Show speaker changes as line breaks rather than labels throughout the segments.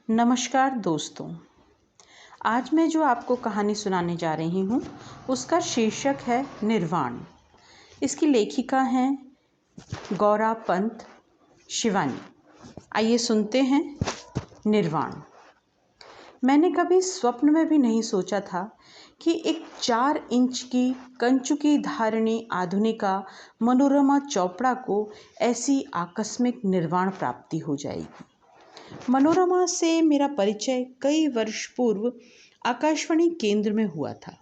नमस्कार दोस्तों। आज मैं जो आपको कहानी सुनाने जा रही हूँ उसका शीर्षक है निर्वाण। इसकी लेखिका हैं गौरा पंत शिवानी। आइए सुनते हैं निर्वाण। मैंने कभी स्वप्न में भी नहीं सोचा था कि एक 4 इंच की कंचुकी धारिणी आधुनिका मनोरमा चोपड़ा को ऐसी आकस्मिक निर्वाण प्राप्ति हो जाएगी। मनोरमा से मेरा परिचय कई वर्ष पूर्व आकाशवाणी केंद्र में हुआ था,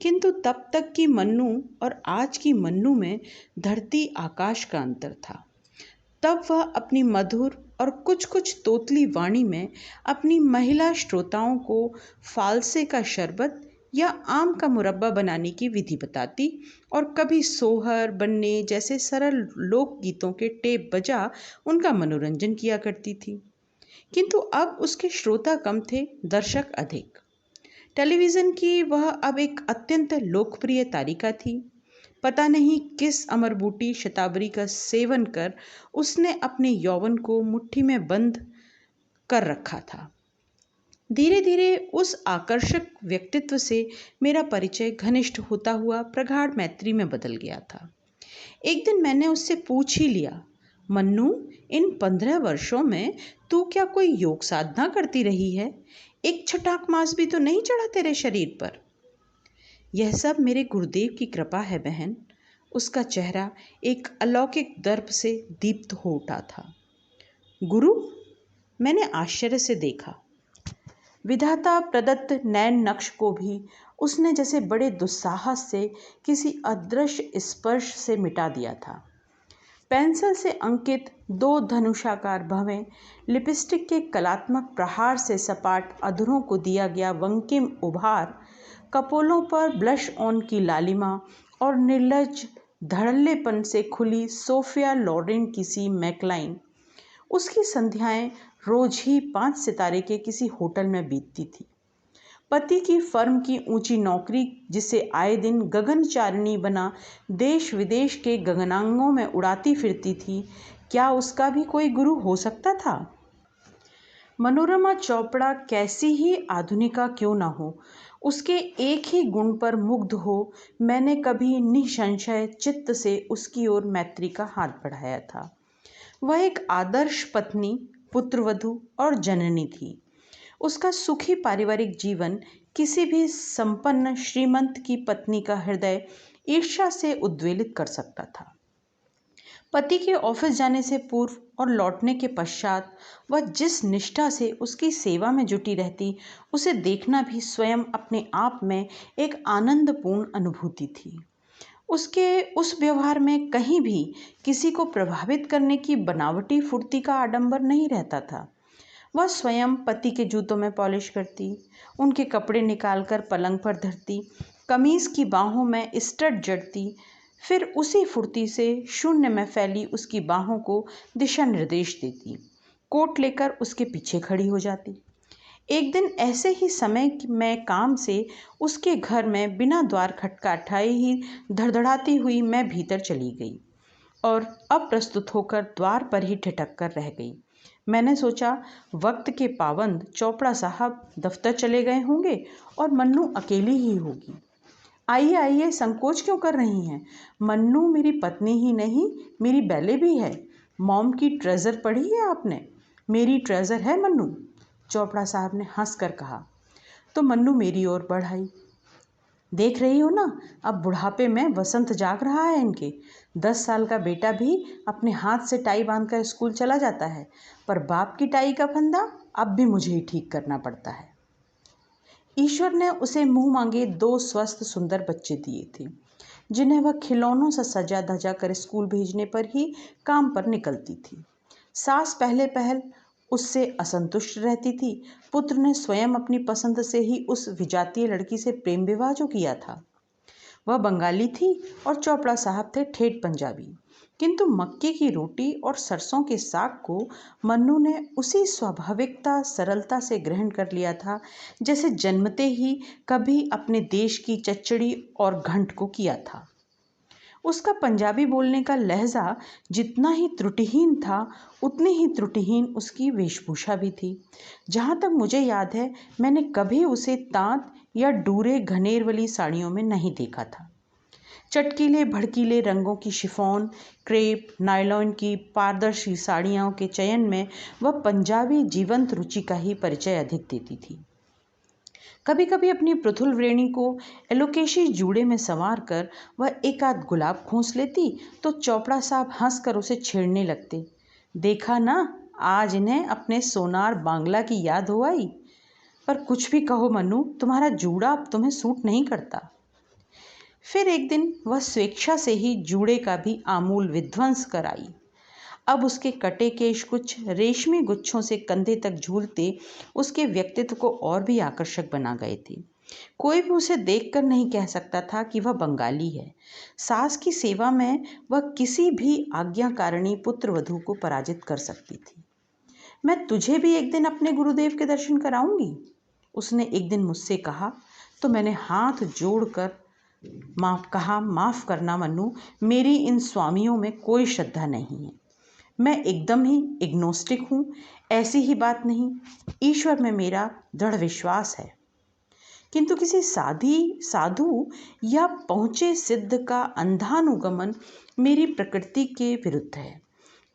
किंतु तब तक की मन्नू और आज की मन्नू में धरती आकाश का अंतर था। तब वह अपनी मधुर और कुछ कुछ तोतली वाणी में अपनी महिला श्रोताओं को फालसे का शरबत या आम का मुरब्बा बनाने की विधि बताती और कभी सोहर बनने जैसे सरल लोकगीतों के टेप बजा उनका मनोरंजन किया करती थी। किंतु अब उसके श्रोता कम थे, दर्शक अधिक। टेलीविज़न की वह अब एक अत्यंत लोकप्रिय तारिका थी। पता नहीं किस अमरबूटी शतावरी का सेवन कर उसने अपने यौवन को मुट्ठी में बंद कर रखा था। धीरे धीरे उस आकर्षक व्यक्तित्व से मेरा परिचय घनिष्ठ होता हुआ प्रगाढ़ मैत्री में बदल गया था। एक दिन मैंने उससे पूछ ही लिया, मन्नू, इन 15 वर्षों में तू क्या कोई योग साधना करती रही है? एक छटाक मांस भी तो नहीं चढ़ा तेरे शरीर पर। यह सब मेरे गुरुदेव की कृपा है बहन। उसका चेहरा एक अलौकिक दर्प से दीप्त हो उठा था। गुरु? मैंने आश्चर्य से देखा। विधाता प्रदत्त नैन नक्श को भी उसने जैसे बड़े दुस्साहस से किसी अदृश्य स्पर्श से मिटा दिया था। पेंसिल से अंकित 2 धनुषाकार भवें, लिपस्टिक के कलात्मक प्रहार से सपाट अधरों को दिया गया वंकिम उभार, कपोलों पर ब्लश ऑन की लालिमा और निर्लज धड़ल्लेपन से खुली सोफिया लॉरेन की सी मैकलाइन। उसकी संध्याएं रोज ही 5 सितारे के किसी होटल में बीतती थी। पति की फर्म की ऊंची नौकरी जिसे आए दिन गगनचारिणी बना देश विदेश के गगनांगों में उड़ाती फिरती थी, क्या उसका भी कोई गुरु हो सकता था? मनोरमा चोपड़ा कैसी ही आधुनिका क्यों न हो, उसके एक ही गुण पर मुग्ध हो मैंने कभी निसंशय चित्त से उसकी ओर मैत्री का हाथ बढ़ाया था। वह एक आदर्श पत्नी, पुत्रवधू और जननी थी। उसका सुखी पारिवारिक जीवन किसी भी संपन्न श्रीमंत की पत्नी का हृदय ईर्ष्या से उद्वेलित कर सकता था। पति के ऑफिस जाने से पूर्व और लौटने के पश्चात वह जिस निष्ठा से उसकी सेवा में जुटी रहती, उसे देखना भी स्वयं अपने आप में एक आनंदपूर्ण अनुभूति थी। उसके उस व्यवहार में कहीं भी किसी को प्रभावित करने की बनावटी फुर्ती का आडंबर नहीं रहता था। वह स्वयं पति के जूतों में पॉलिश करती, उनके कपड़े निकालकर पलंग पर धरती, कमीज की बाहों में स्टड जड़ती, फिर उसी फुर्ती से शून्य में फैली उसकी बाहों को दिशा निर्देश देती, कोट लेकर उसके पीछे खड़ी हो जाती। एक दिन ऐसे ही समय में काम से उसके घर में बिना द्वार खटखटाए ही धड़धड़ाती हुई मैं भीतर चली गई और अप्रस्तुत होकर द्वार पर ही ठिठक कर रह गई। मैंने सोचा, वक्त के पाबंद चोपड़ा साहब दफ्तर चले गए होंगे और मन्नू अकेली ही होगी। आइए आइए, संकोच क्यों कर रही हैं? मन्नू मेरी पत्नी ही नहीं, मेरी बैले भी है। मॉम की ट्रेजर पढ़ी है आपने? मेरी ट्रेजर है मन्नू, चोपड़ा साहब ने हंसकर कहा। तो मन्नू मेरी ओर बढ़ आई। देख रही हो ना, अब बुढ़ापे में वसंत जाग रहा है इनके। 10 साल का बेटा भी अपने हाथ से टाई बांधकर स्कूल चला जाता है, पर बाप की टाई का फंदा अब भी मुझे ही ठीक करना पड़ता है। ईश्वर ने उसे मुंह मांगे 2 स्वस्थ सुंदर बच्चे दिए थे, जिन्हें वह खिलौनों से सजा धजा कर स्कूल भेजने पर ही काम पर निकलती थी। सास पहले पहल उससे असंतुष्ट रहती थी। पुत्र ने स्वयं अपनी पसंद से ही उस विजातीय लड़की से प्रेम विवाह जो किया था। वह बंगाली थी और चोपड़ा साहब थे ठेठ पंजाबी, किंतु मक्के की रोटी और सरसों के साग को मन्नू ने उसी स्वाभाविकता सरलता से ग्रहण कर लिया था जैसे जन्मते ही कभी अपने देश की चच्चड़ी और घंट को किया था। उसका पंजाबी बोलने का लहजा जितना ही त्रुटिहीन था, उतनी ही त्रुटिहीन उसकी वेशभूषा भी थी। जहाँ तक मुझे याद है, मैंने कभी उसे तांत या डूरे घनेर वाली साड़ियों में नहीं देखा था। चटकीले भड़कीले रंगों की शिफॉन, क्रेप, नायलॉन की पारदर्शी साड़ियों के चयन में वह पंजाबी जीवंत रुचि का ही परिचय अधिक देती थी। कभी कभी अपनी पृथुल व्रेणी को एलोकेशी जूड़े में संवार कर वह एक आध गुलाब खोस लेती तो चोपड़ा साहब हंसकर उसे छेड़ने लगते। देखा ना, आज इन्हें अपने सोनार बांग्ला की याद हो आई। पर कुछ भी कहो मन्नू, तुम्हारा जूड़ा अब तुम्हें सूट नहीं करता। फिर एक दिन वह स्वेच्छा से ही जूड़े का भी आमूल विध्वंस कर आई। अब उसके कटे केश कुछ रेशमी गुच्छों से कंधे तक झूलते उसके व्यक्तित्व को और भी आकर्षक बना गए थे। कोई भी उसे देखकर नहीं कह सकता था कि वह बंगाली है। सास की सेवा में वह किसी भी आज्ञाकारिणी पुत्र वधू को पराजित कर सकती थी। मैं तुझे भी एक दिन अपने गुरुदेव के दर्शन कराऊंगी, उसने एक दिन मुझसे कहा। तो मैंने हाथ जोड़कर माफ़ करना मन्नू, मेरी इन स्वामियों में कोई श्रद्धा नहीं है। मैं एकदम ही इग्नोस्टिक हूँ, ऐसी ही बात नहीं। ईश्वर में मेरा दृढ़ विश्वास है, किंतु किसी साधु या पहुँचे सिद्ध का अंधानुगमन मेरी प्रकृति के विरुद्ध है।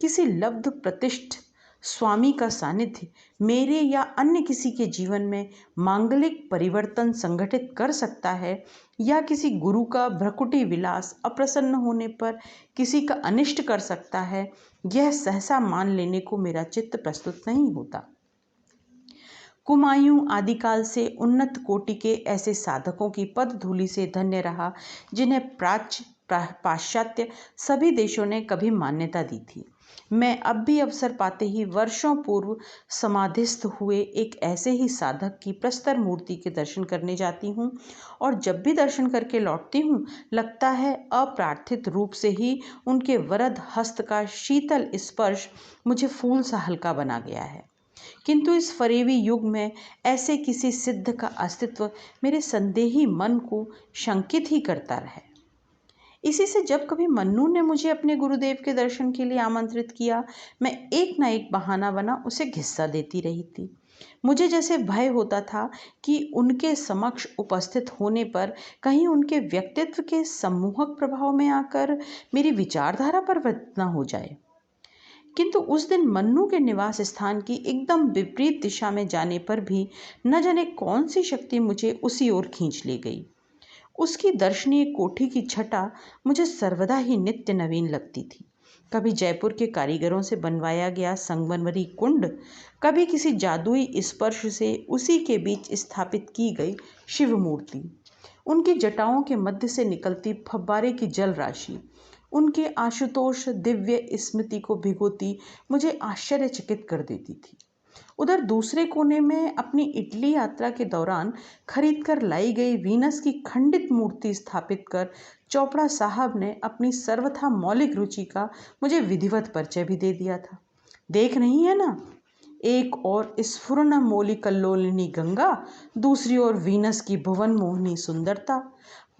किसी लब्ध प्रतिष्ठ स्वामी का सानिध्य मेरे या अन्य किसी के जीवन में मांगलिक परिवर्तन संगठित कर सकता है, या किसी गुरु का भ्रकुटी विलास अप्रसन्न होने पर किसी का अनिष्ट कर सकता है, यह सहसा मान लेने को मेरा चित्त प्रस्तुत नहीं होता। कुमायूं आदिकाल से उन्नत कोटि के ऐसे साधकों की पद धूलि से धन्य रहा जिन्हें पाश्चात्य सभी देशों ने कभी मान्यता दी थी। मैं अब भी अवसर पाते ही वर्षों पूर्व समाधिस्थ हुए एक ऐसे ही साधक की प्रस्तर मूर्ति के दर्शन करने जाती हूँ, और जब भी दर्शन करके लौटती हूँ, लगता है अप्रार्थित रूप से ही उनके वरद हस्त का शीतल स्पर्श मुझे फूल सा हल्का बना गया है। किंतु इस फरेबी युग में ऐसे किसी सिद्ध का अस्तित्व मेरे संदेही मन को शंकित ही करता रहा। इसी से जब कभी मन्नू ने मुझे अपने गुरुदेव के दर्शन के लिए आमंत्रित किया, मैं एक न एक बहाना बना उसे घिस्सा देती रही थी। मुझे जैसे भय होता था कि उनके समक्ष उपस्थित होने पर कहीं उनके व्यक्तित्व के सम्मोहक प्रभाव में आकर मेरी विचारधारा परिवर्तित न हो जाए। किंतु उस दिन मन्नू के निवास स्थान की एकदम विपरीत दिशा में जाने पर भी न जाने कौन सी शक्ति मुझे उसी ओर खींच ले गई। उसकी दर्शनीय कोठी की छटा मुझे सर्वदा ही नित्य नवीन लगती थी। कभी जयपुर के कारीगरों से बनवाया गया संगमरमरी कुंड, कभी किसी जादुई स्पर्श से उसी के बीच स्थापित की गई शिव मूर्ति, उनकी जटाओं के मध्य से निकलती फव्वारे की जल राशि, उनके आशुतोष दिव्य स्मृति को भिगोती मुझे आश्चर्यचकित कर देती थी। उधर दूसरे कोने में अपनी इटली यात्रा के दौरान खरीद कर लाई गई वीनस की खंडित मूर्ति स्थापित कर चोपड़ा साहब ने अपनी सर्वथा मौलिक रुचि का मुझे विधिवत परिचय भी दे दिया था। देख रही है ना, एक और स्फुरन मोली कल्लोलिनी गंगा, दूसरी ओर वीनस की भुवन मोहनी सुंदरता।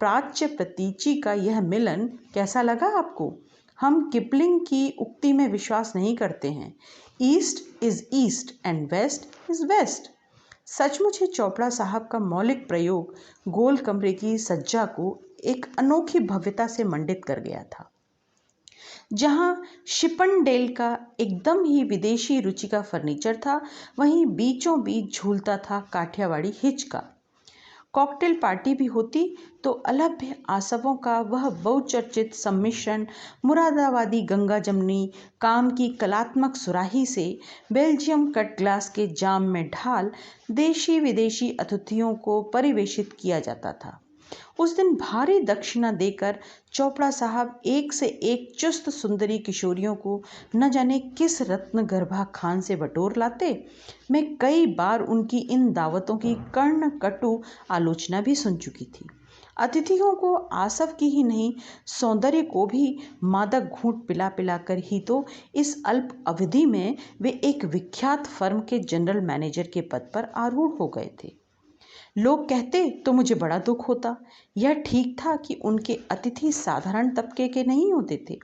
प्राच्य प्रतीचि का यह मिलन कैसा लगा आपको? हम किपलिंग की उक्ति में विश्वास नहीं करते हैं, east is east and west is west. सचमुच ही चोपड़ा साहब का मौलिक प्रयोग गोल कमरे की सज्जा को एक अनोखी भव्यता से मंडित कर गया था। जहां शिपनडेल का एकदम ही विदेशी रुचि का फर्नीचर था, वहीं बीचों बीच झूलता था काठियावाड़ी हिच का। कॉकटेल पार्टी भी होती तो अलभ्य आसवों का वह बहुचर्चित सम्मिश्रण मुरादाबादी गंगा जमनी काम की कलात्मक सुराही से बेल्जियम कट ग्लास के जाम में ढाल देशी विदेशी अतिथियों को परिवेशित किया जाता था। उस दिन भारी दक्षिणा देकर चोपड़ा साहब एक से एक चुस्त सुंदरी किशोरियों को न जाने किस रत्न गर्भा खान से बटोर लाते। मैं कई बार उनकी इन दावतों की कर्ण कटु आलोचना भी सुन चुकी थी। अतिथियों को आसव की ही नहीं, सौंदर्य को भी मादक घूंट पिला पिला कर ही तो इस अल्प अवधि में वे एक विख्यात फर्म के जनरल मैनेजर के पद पर आरूढ़ हो गए थे। लोग कहते तो मुझे बड़ा दुख होता। यह ठीक था कि उनके अतिथि साधारण तबके के नहीं होते थे।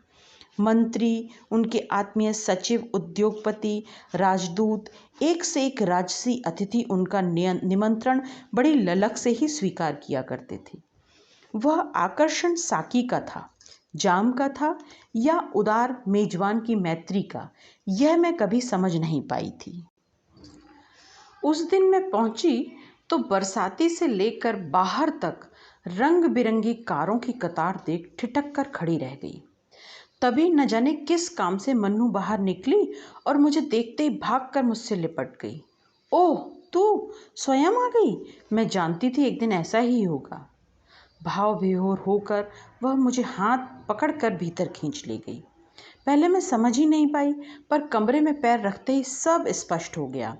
मंत्री, उनके आत्मीय सचिव, उद्योगपति, राजदूत, एक से एक राजसी अतिथि उनका निमंत्रण बड़ी ललक से ही स्वीकार किया करते थे। वह आकर्षण साकी का था, जाम का था या उदार मेजबान की मैत्री का, यह मैं कभी समझ नहीं पाई थी। उस दिन मैं पहुंची तो बरसाती से लेकर बाहर तक रंग बिरंगी कारों की कतार देख ठिठक कर खड़ी रह गई। तभी न जाने किस काम से मन्नू बाहर निकली और मुझे देखते ही भागकर मुझसे लिपट गई। ओह, तू स्वयं आ गई। मैं जानती थी एक दिन ऐसा ही होगा। भाव विभोर होकर वह मुझे हाथ पकड़कर भीतर खींच ले गई। पहले मैं समझ ही नहीं पाई, पर कमरे में पैर रखते ही सब स्पष्ट हो गया।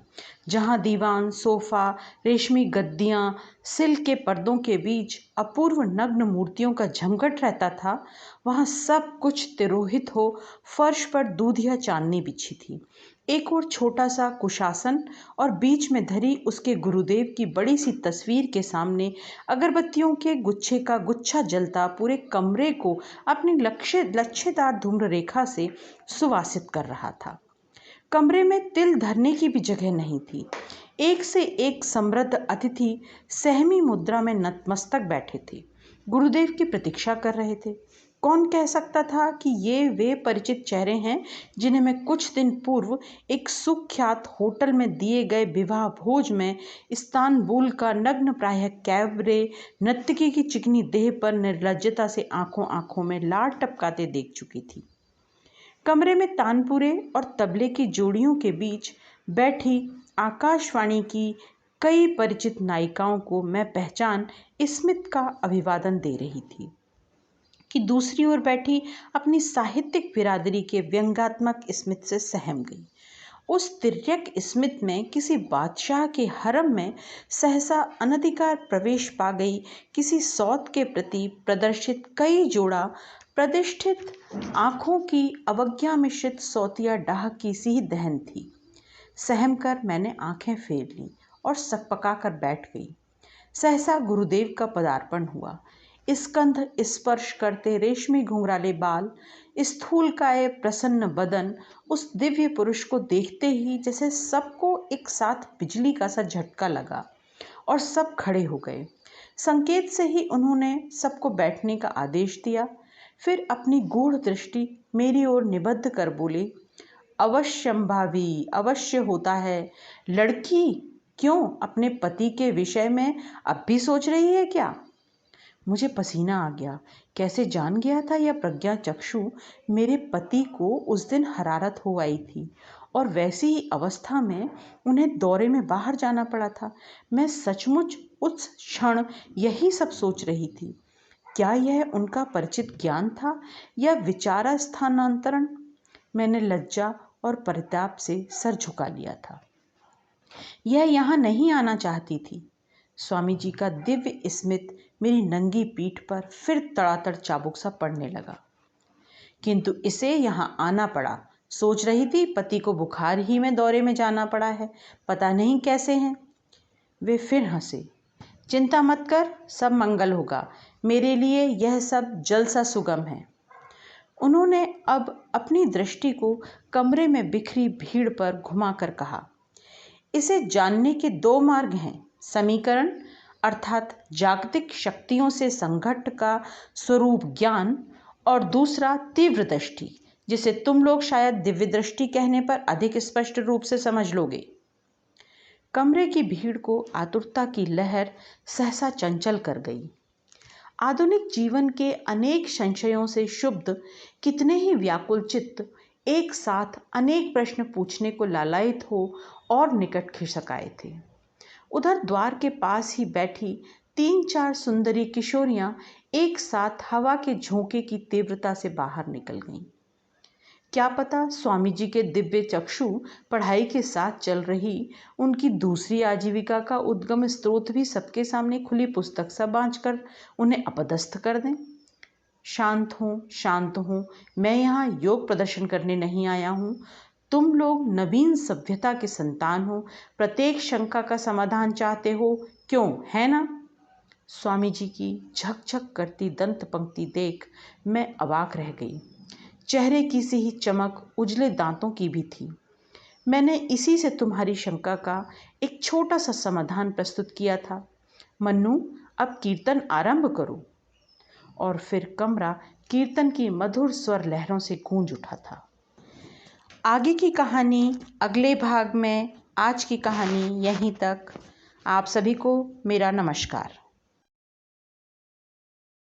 जहाँ दीवान, सोफा, रेशमी गद्दियाँ, सिल्क के पर्दों के बीच अपूर्व नग्न मूर्तियों का झमघट रहता था, वहाँ सब कुछ तिरोहित हो फर्श पर दूधिया चांदनी बिछी थी। एक और छोटा सा कुशासन और बीच में धरी उसके गुरुदेव की बड़ी सी तस्वीर के सामने अगरबत्तियों के गुच्छे का गुच्छा जलता पूरे कमरे को अपनी लच्छेदार धूम्र रेखा से सुवासित कर रहा था। कमरे में तिल धरने की भी जगह नहीं थी। एक से एक समृद्ध अतिथि सहमी मुद्रा में नतमस्तक बैठे थे, गुरुदेव की प्रतीक्षा कर रहे थे। कौन कह सकता था कि ये वे परिचित चेहरे हैं जिन्हें मैं कुछ दिन पूर्व एक सुख्यात होटल में दिए गए विवाह भोज में इस्तानबुल का नग्न प्रायः कैबरे नर्तकी की चिकनी देह पर निर्लज्जता से आंखों आंखों में लार टपकाते देख चुकी थी। कमरे में तानपुरे और तबले की जोड़ियों के बीच बैठी आकाशवाणी की कई परिचित नायिकाओं को मैं पहचान स्मित का अभिवादन दे रही थी कि दूसरी ओर बैठी अपनी साहित्यिक बिरादरी के व्यंग्यात्मक स्मित से सहम गई। उस तिर्यक स्मित में किसी बादशाह के हरम में सहसा अनधिकार प्रवेश पा गई किसी सौत के प्रति प्रदर्शित कई जोड़ा प्रतिष्ठित आँखों की अवज्ञा मिश्रित सौतिया डाह की सी दहन थी। सहम कर मैंने आंखें फेर लीं और सकपका कर बैठ गई। सहसा गुरुदेव का पदार्पण हुआ। स्कंध स्पर्श करते रेशमी घुंघराले बाल, स्थूलकाय प्रसन्न बदन, उस दिव्य पुरुष को देखते ही जैसे सबको एक साथ बिजली का सा झटका लगा और सब खड़े हो गए। संकेत से ही उन्होंने सबको बैठने का आदेश दिया। फिर अपनी गूढ़ दृष्टि मेरी ओर निबद्ध कर बोले, अवश्यंभावी, अवश्य होता है। लड़की क्यों अपने पति के विषय में अब भी सोच रही है क्या? मुझे पसीना आ गया। कैसे जान गया था यह प्रज्ञा चक्षु मेरे पति को उस दिन हरारत हो आई थी और वैसी ही अवस्था में उन्हें दौरे में बाहर जाना पड़ा था। मैं सचमुच उस क्षण यही सब सोच रही थी। क्या यह उनका परिचित ज्ञान था या विचारा स्थानांतरण? मैंने लज्जा और परिताप से सर झुका लिया था। यह यहाँ नहीं आना चाहती थी। स्वामी जी का दिव्य स्मित मेरी नंगी पीठ पर फिर तड़ातड़ चाबुक सा पड़ने लगा। किंतु इसे यहाँ आना पड़ा। सोच रही थी पति को बुखार ही में दौरे में जाना पड़ा है, पता नहीं कैसे हैं। वे फिर हंसे। चिंता मत कर, सब मंगल होगा। मेरे लिए यह सब जलसा सुगम है। उन्होंने अब अपनी दृष्टि को कमरे में बिखरी भीड़ पर घुमाकर कहा, इसे जानने के दो मार्ग हैं। समीकरण अर्थात जागतिक शक्तियों से संघट्ट का स्वरूप ज्ञान, और दूसरा तीव्र दृष्टि, जिसे तुम लोग शायद दिव्य दृष्टि कहने पर अधिक स्पष्ट रूप से समझ लोगे। कमरे की भीड़ को आतुरता की लहर सहसा चंचल कर गई। आधुनिक जीवन के अनेक संशयों से शुद्ध कितने ही व्याकुल चित्त एक साथ अनेक प्रश्न पूछने को लालायित हो और निकट खिसकाए थे। उधर द्वार के पास ही बैठी 3-4 सुंदरी किशोरियां एक साथ हवा के झोंके की तीव्रता से बाहर निकल गईं। क्या पता स्वामी जी के दिव्य चक्षु पढ़ाई के साथ चल रही उनकी दूसरी आजीविका का उद्गम स्रोत भी सबके सामने खुली पुस्तक सा बांचकर उन्हें अपदस्थ कर दें। शांत हूँ, मैं यहाँ योग प्रदर्शन करने नहीं आया हूँ। तुम लोग नवीन सभ्यता के संतान हो, प्रत्येक शंका का समाधान चाहते हो क्यों, है ना? स्वामी जी की झकझक करती दंत पंक्ति देख मैं अवाक रह गई। चेहरे की सी ही चमक उजले दांतों की भी थी। मैंने इसी से तुम्हारी शंका का एक छोटा सा समाधान प्रस्तुत किया था। मन्नू, अब कीर्तन आरंभ करो। और फिर कमरा कीर्तन की मधुर स्वर लहरों से गूंज उठा था। आगे की कहानी अगले भाग में। आज की कहानी यहीं तक। आप सभी को मेरा नमस्कार।